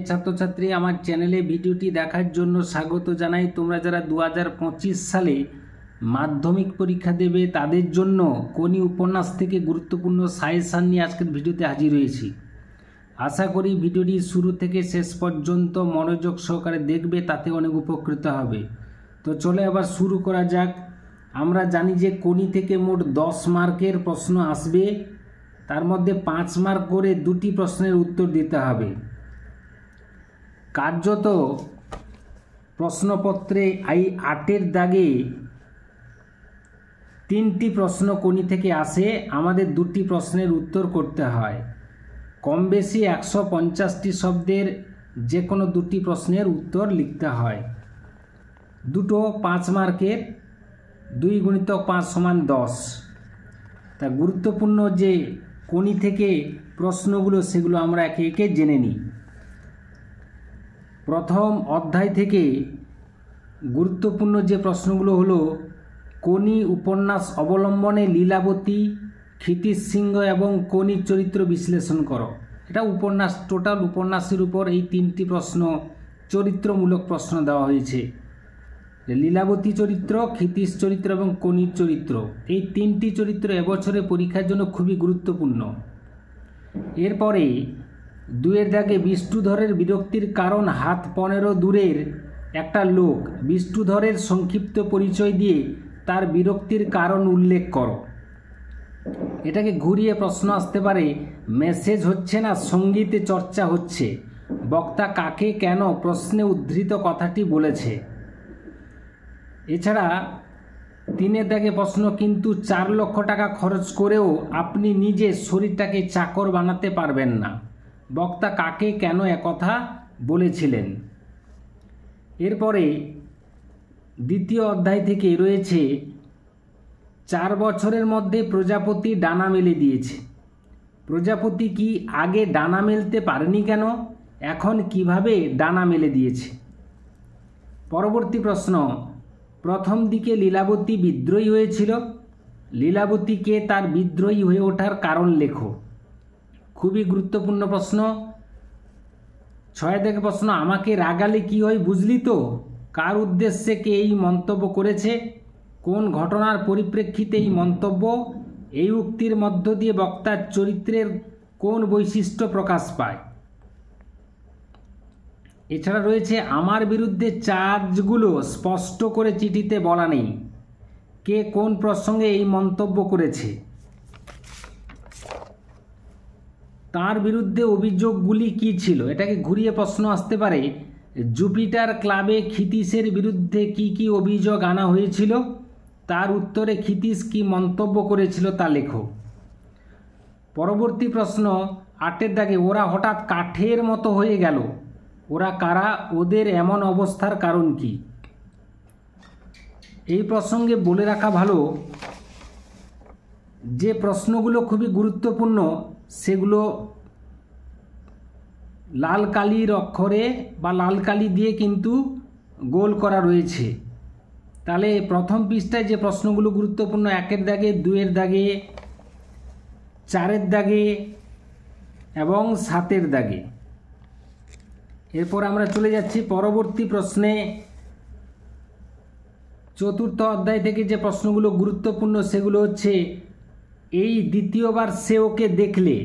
ছাত্রছাত্রী আমার চ্যানেলে ভিডিওটি দেখার জন্য স্বাগত জানাই। তোমরা যারা 2025 সালে মাধ্যমিক পরীক্ষা দেবে তাদের জন্য কোনি উপন্যাস থেকে গুরুত্বপূর্ণ সাজেশান নিয়ে আজকের ভিডিওতে হাজির হয়েছি। আশা করি ভিডিওটি শুরু থেকে শেষ পর্যন্ত মনোযোগ সহকারে দেখবে, তাতে অনেক উপকৃত হবে। তো চলো এবার শুরু করা যাক। আমরা জানি যে কোনি থেকে মোট 10 মার্কের প্রশ্ন আসবে, তার মধ্যে 5 মার্ক করে 2টি প্রশ্নের উত্তর দিতে হবে। কার্যত প্রশ্নপত্রে এই 8-এর দাগে 3টি প্রশ্ন কোনি থেকে আসে, আমাদের 2টি প্রশ্নের উত্তর করতে হয়। কম বেশি 150টি শব্দের যে কোনো 2টি প্রশ্নের উত্তর লিখতে হয়। দুটো 5 মার্কের, 2 × 5 = 10। তা গুরুত্বপূর্ণ যে কোনি থেকে প্রশ্নগুলো সেগুলো আমরা একে একে জেনে নিই। প্রথম অধ্যায় থেকে গুরুত্বপূর্ণ যে প্রশ্নগুলো হলো, কোনি উপন্যাস অবলম্বনে লীলাবতী, ক্ষিতিশ এবং কোনির চরিত্র বিশ্লেষণ করো। এটা উপন্যাস, টোটাল উপন্যাসের উপর এই 3টি প্রশ্ন, চরিত্রমূলক প্রশ্ন দেওয়া হয়েছে। লীলাবতী চরিত্র, ক্ষিতিশ চরিত্র এবং কোনির চরিত্র, এই 3টি চরিত্র এবছরে পরীক্ষার জন্য খুবই গুরুত্বপূর্ণ। এরপরে 2-এর দাগে বিষ্ণুধরের বিরক্তির কারণ হাত 15 দূরের একটা লোক, বিষ্ণুধরের সংক্ষিপ্ত পরিচয় দিয়ে তার বিরক্তির কারণ উল্লেখ করো। এটাকে ঘুরিয়ে প্রশ্ন আসতে পারে, মেসেজ হচ্ছে না সঙ্গীতে চর্চা হচ্ছে, বক্তা কাকে কেন প্রশ্নে উদ্ধৃত কথাটি বলেছে। এছাড়া 3-এর দাগে প্রশ্ন, কিন্তু 4 লক্ষ টাকা খরচ করেও আপনি নিজে শরীরটাকে চাকর বানাতে পারবেন না, বক্তা কাকে কেন একথা বলেছিলেন। এরপরে 2য় অধ্যায় থেকে রয়েছে 4 বছরের মধ্যে প্রজাপতি ডানা মেলে দিয়েছে। প্রজাপতি কি আগে ডানা মেলতে পারেনি কেন, এখন কিভাবে ডানা মেলে দিয়েছে। পরবর্তী প্রশ্ন, প্রথম দিকে লীলাবতী বিদ্রোহী হয়েছিল, লীলাবতীকে তার বিদ্রোহী হয়ে ওঠার কারণ লেখো। খুবই গুরুত্বপূর্ণ প্রশ্ন। 6-এর দাগে প্রশ্ন, আমাকে রাগালে কি হয় বুঝলি তো, কার উদ্দেশ্যে কে এই মন্তব্য করেছে, কোন ঘটনার পরিপ্রেক্ষিতে এই মন্তব্য, এই উক্তির মধ্য দিয়ে বক্তার চরিত্রের কোন বৈশিষ্ট্য প্রকাশ পায়। এছাড়া রয়েছে আমার বিরুদ্ধে চার্জগুলো স্পষ্ট করে চিঠিতে বলা নেই, কে কোন প্রসঙ্গে এই মন্তব্য করেছে, তার বিরুদ্ধে অভিযোগগুলি কি ছিল। এটাকে ঘুরিয়ে প্রশ্ন আসতে পারে, জুপিটার ক্লাবে ক্ষিতীশের বিরুদ্ধে কি কি অভিযোগ আনা হয়েছিল, তার উত্তরে ক্ষিতীশ কি মন্তব্য করেছিল তা লেখো। পরবর্তী প্রশ্ন 8-এর দাগে, ওরা হঠাৎ কাঠের মতো হয়ে গেল, ওরা কারা, ওদের এমন অবস্থার কারণ কি। এই প্রসঙ্গে বলে রাখা ভালো যে প্রশ্নগুলো খুবই গুরুত্বপূর্ণ সেগুলো লাল কালির অক্ষরে বা লাল কালি দিয়ে কিন্তু গোল করা রয়েছে। তাহলে প্রথম পৃষ্ঠায় যে প্রশ্নগুলো গুরুত্বপূর্ণ, 1-এর দাগে, 2-এর দাগে, 4-এর দাগে এবং 7-এর দাগে। এরপর আমরা চলে যাচ্ছি পরবর্তী প্রশ্নে। 4র্থ অধ্যায় থেকে যে প্রশ্নগুলো গুরুত্বপূর্ণ সেগুলো হচ্ছে, এই দ্বিতীয়বার সে ওকে দেখলে,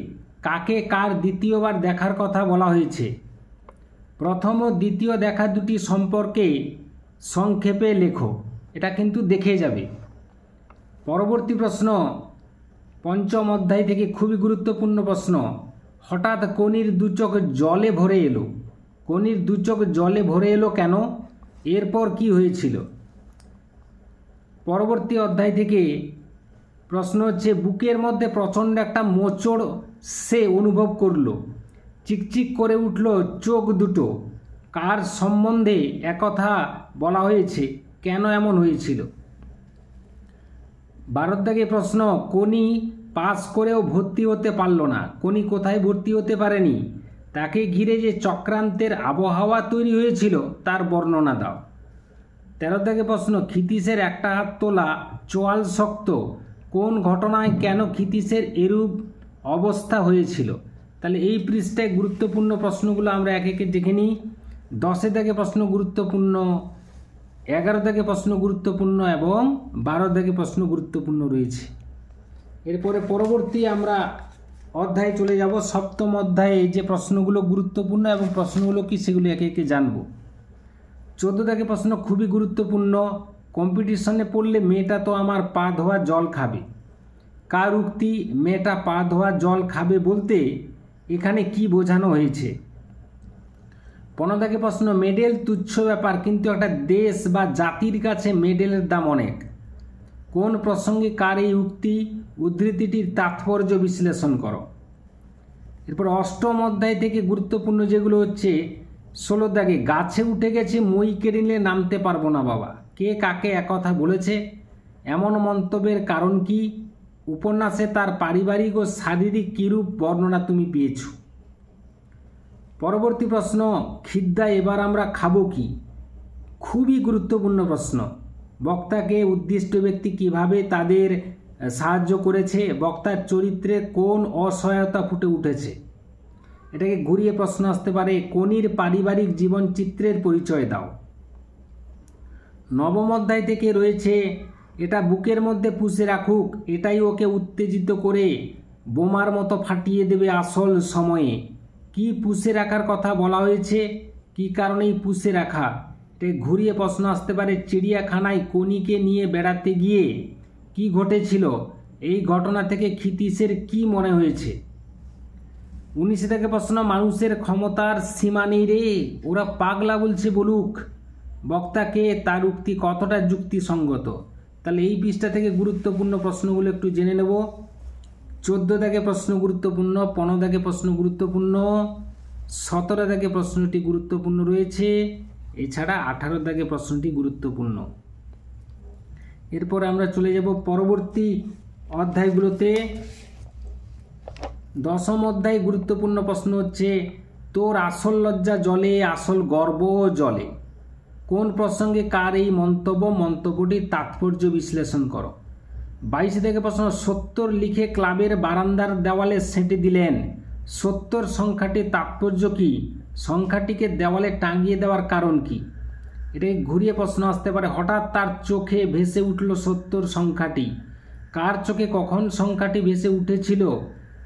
কাকে কার দ্বিতীয়বার দেখার কথা বলা হয়েছে। প্রথম ও দ্বিতীয় দেখা দুটি সম্পর্কে সংক্ষেপে লেখো। এটা কিন্তু দেখে যাবে। পরবর্তী প্রশ্ন 5ম অধ্যায় থেকে খুবই গুরুত্বপূর্ণ প্রশ্ন, হঠাৎ কোনির 2 চোখ জলে ভরে এলো, কোনির 2 চোখ জলে ভরে এলো কেন, এরপর কি হয়েছিল। পরবর্তী অধ্যায় থেকে প্রশ্ন হচ্ছে, বুকের মধ্যে প্রচণ্ড একটা মোচড় সে অনুভব করলো, চিকচিক করে উঠল চোখ দুটো, কার সম্বন্ধে একথা বলা হয়েছে, কেন এমন হয়েছিল। 12-র দাগে প্রশ্ন, কোনি পাস করেও ভর্তি হতে পারল না, কোনি কোথায় ভর্তি হতে পারেনি, তাকে ঘিরে যে চক্রান্তের আবহাওয়া তৈরি হয়েছিল তার বর্ণনা দাও। 13-র দাগে প্রশ্ন, ক্ষিতীশের একটা হাত তোলা চোয়াল শক্ত, কোন ঘটনায় কেন ক্ষিতীশের এরূপ অবস্থা হয়েছিল, তাহলে এই পৃষ্ঠায় গুরুত্বপূর্ণ প্রশ্নগুলো আমরা এক একে দেখে নিই। 10 থেকে প্রশ্ন গুরুত্বপূর্ণ, 11 থেকে প্রশ্ন গুরুত্বপূর্ণ এবং 12 থেকে প্রশ্ন গুরুত্বপূর্ণ রয়েছে। এরপরে পরবর্তী আমরা অধ্যায়ে চলে যাব। সপ্তম অধ্যায়ে যে প্রশ্নগুলো গুরুত্বপূর্ণ এবং প্রশ্নগুলো কি সেগুলো একে একে জানব। 14 থেকে প্রশ্ন খুবই গুরুত্বপূর্ণ। কম্পিটিশনে পড়লে মেয়েটা তো আমার পা ধোয়া জল খাবে। কার উক্তি? মেয়েটা পা ধোয়া জল খাবে বলতে এখানে কি বোঝানো হয়েছে? 15 থেকে প্রশ্ন মেডেল তুচ্ছ ব্যাপার, কিন্তু একটা দেশ বা জাতির কাছে মেডেলের দাম অনেক। কোন প্রসঙ্গে কার এই উক্তি? উদ্ধৃতিটির তাৎপর্য বিশ্লেষণ করো। এরপর অষ্টম অধ্যায় থেকে গুরুত্বপূর্ণ যেগুলো হচ্ছে 16 দাগে গাছে উঠে গেছে মই কেড়ে নিলে নামতে পারবো না বাবা। কে কাকে একথা বলেছে? এমন মন্তব্যের কারণ কি? উপন্যাসে তার পারিবারিক ও শারীরিক কিরূপ বর্ণনা তুমি পেয়েছ? পরবর্তী প্রশ্ন খিদ্দা এবার আমরা খাবো কি? খুবই গুরুত্বপূর্ণ প্রশ্ন। বক্তাকে উদ্দিষ্ট ব্যক্তি কিভাবে তাদের সাহায্য করেছে? বক্তার চরিত্রে কোন অসহায়তা ফুটে উঠেছে? এটাকে ঘুরিয়ে প্রশ্ন আসতে পারে কোনির পারিবারিক জীবনচিত্রের পরিচয় দাও। নবম অধ্যায় থেকে রয়েছে এটা বুকের মধ্যে পুষে রাখুক, এটাই ওকে উত্তেজিত করে বোমার মতো ফাটিয়ে দেবে আসল সময়ে। কি পুষে রাখার কথা বলা হয়েছে? কি কারণেই পুষে রাখা? এটাকে ঘুরিয়ে প্রশ্ন আসতে পারে চিড়িয়াখানায় কোনিকে নিয়ে বেড়াতে গিয়ে কি ঘটেছিল? এই ঘটনা থেকে ক্ষিতীশের কি মনে হয়েছে? 19 থেকে প্রশ্ন মানুষের ক্ষমতার সীমা নেই রে, ওরা পাগলা বলছে বলুক। বক্তাকে তার উক্তি কতটা যুক্তিসঙ্গত? তাহলে এই পৃষ্ঠা থেকে গুরুত্বপূর্ণ প্রশ্নগুলো একটু জেনে নেব। 14 থেকে প্রশ্ন গুরুত্বপূর্ণ, 15 থেকে প্রশ্ন গুরুত্বপূর্ণ, 17 থেকে প্রশ্নটি গুরুত্বপূর্ণ রয়েছে, এছাড়া 18 থেকে প্রশ্নটি গুরুত্বপূর্ণ। এরপর আমরা চলে যাব পরবর্তী অধ্যায়গুলোতে। 10ম অধ্যায় গুরুত্বপূর্ণ প্রশ্ন হচ্ছে তোর আসল লজ্জা জলে, আসল গর্ব জলে। কোন প্রসঙ্গে কার এই মন্তব্য? মন্তব্যটির তাৎপর্য বিশ্লেষণ করো। 22 থেকে প্রশ্ন 70 লিখে ক্লাবের বারান্দার দেওয়ালে সেঁটে দিলেন। 70 সংখ্যাটির তাৎপর্য কি? সংখ্যাটিকে দেওয়ালে টাঙিয়ে দেওয়ার কারণ কি? এটাকে ঘুরিয়ে প্রশ্ন আসতে পারে হঠাৎ তার চোখে ভেসে উঠল 70 সংখ্যাটি। কার চোখে কখন সংখ্যাটি ভেসে উঠেছিল?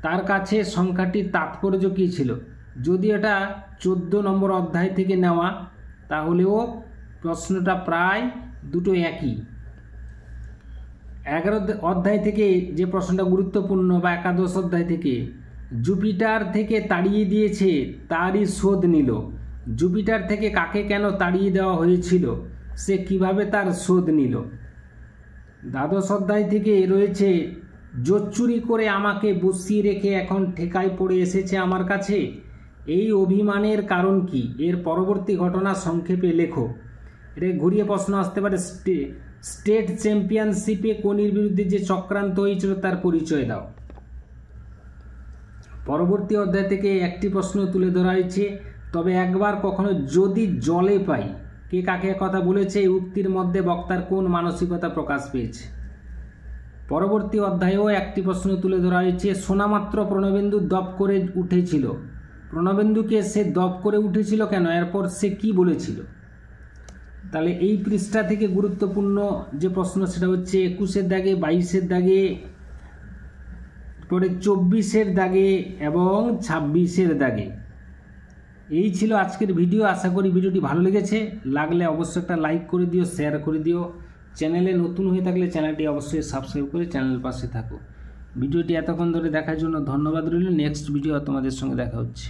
তার কাছে সংখ্যাটির তাৎপর্য কী ছিল? যদি এটা 14 নম্বর অধ্যায় থেকে নেওয়া, তাহলেও প্রশ্নটা প্রায় দুটো একই। 11 অধ্যায় থেকে যে প্রশ্নটা গুরুত্বপূর্ণ বা একাদশ অধ্যায় থেকে জুপিটার থেকে তাড়িয়ে দিয়েছে তারই শোধ নিল। জুপিটার থেকে কাকে কেন তাড়িয়ে দেওয়া হয়েছিল? সে কিভাবে তার শোধ নিল? দ্বাদশ অধ্যায় থেকে রয়েছে জোচ্চুরি করে আমাকে বসিয়ে রেখে এখন ঠেকায় পড়ে এসেছে আমার কাছে। এই অভিমানের কারণ কি? এর পরবর্তী ঘটনা সংক্ষেপে লেখো। এটা ঘুরিয়ে প্রশ্ন আসতে পারে স্টেট চ্যাম্পিয়নশিপে কোনির বিরুদ্ধে যে চক্রান্ত হয়েছিল তার পরিচয় দাও। পরবর্তী অধ্যায় থেকে একটি প্রশ্ন তুলে ধরা হয়েছে তবে একবার কখনো যদি জলে পাই। কে কাকে কথা বলেছে? এই উক্তির মধ্যে বক্তার কোন মানসিকতা প্রকাশ পেয়েছে? পরবর্তী অধ্যায়েও একটি প্রশ্ন তুলে ধরা হয়েছে শোনামাত্র প্রণবেন্দু দপ করে উঠেছিল। প্রণবেন্দুকে সে দপ করে উঠেছিল কেন? এরপর সে কি বলেছিল? তাহলে এই পৃষ্ঠা থেকে গুরুত্বপূর্ণ যে প্রশ্ন সেটা হচ্ছে 21-এর দাগে, 22-এর দাগে, পরে 24-এর দাগে এবং 26-এর দাগে। এই ছিল আজকের ভিডিও। আশা করি ভিডিওটি ভালো লেগেছে। লাগলে অবশ্যই একটা লাইক করে দিও, শেয়ার করে দিও। চ্যানেলে নতুন হয়ে থাকলে চ্যানেলটি অবশ্যই সাবস্ক্রাইব করে চ্যানেলের পাশে থাকো। ভিডিওটি এতক্ষণ ধরে দেখার জন্য ধন্যবাদ রইল। নেক্সট ভিডিও তোমাদের সঙ্গে দেখা হচ্ছে।